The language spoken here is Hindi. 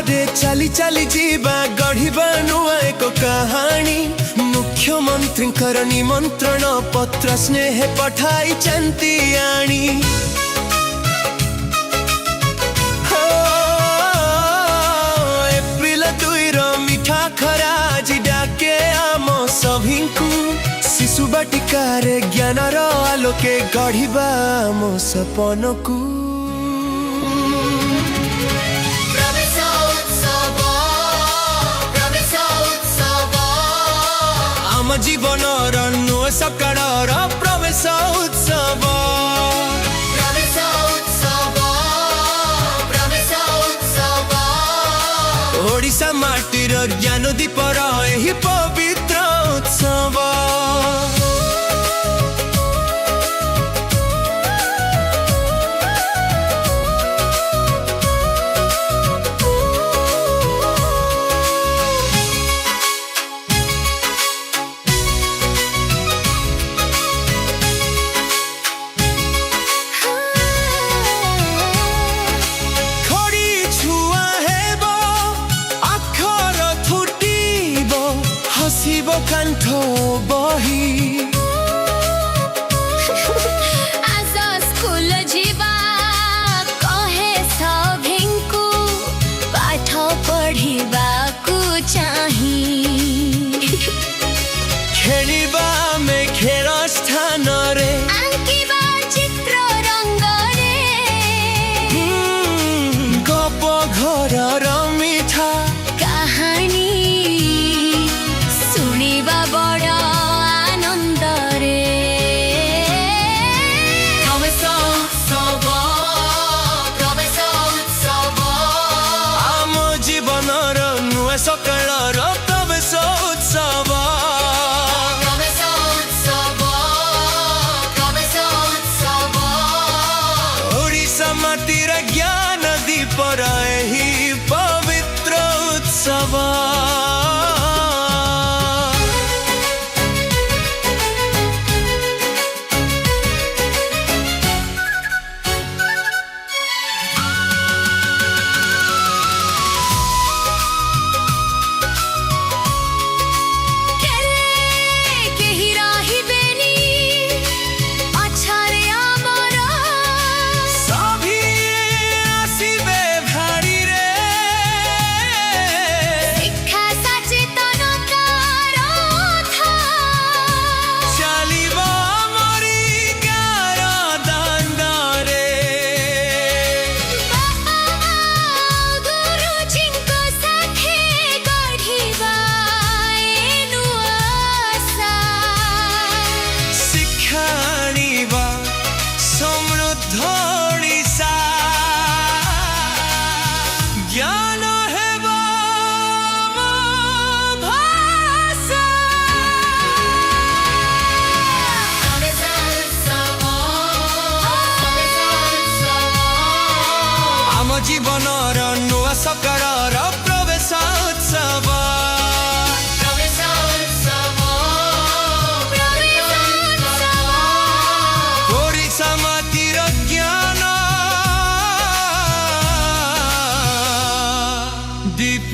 बाटे चली चली जीवा गढ़िबा नुआ एक कहानी। मुख्यमंत्री निमंत्रण पत्र स्नेह पठाई चंती आनी। एप्रिल 2 मिठा खरा आज डाके आम सभिंकु। शिशु बाटिकारे ज्ञानर आलोके गढ़िबा आम सपनकु। आम जीवनर नुआ सकाळर प्रवेश उत्सव। ओडिशा माटीर ज्ञान दीपर एही पवित्र उत्सव। हसीबो कंठो बही आज स्कूल जीवा कहे सभिंकु पाठ पढ़िबाकु चाही। खेलिबा में खेल स्थान रे आंकिबा चित्र रंग रे। गप घर मिठा कहानी सुनिबा बड़ आनंद रे। आम जीवनर नुआ सकाळर प्रवेश उत्सव। ओडिशा माटीर ज्ञान दीपर एही पवित्र उत्सव। ज्ञान हेबा भाषा। आम जीवनर नुआ सकाळर प्रवेश उत्सव। ओडिशा माटीर ज्ञान दीप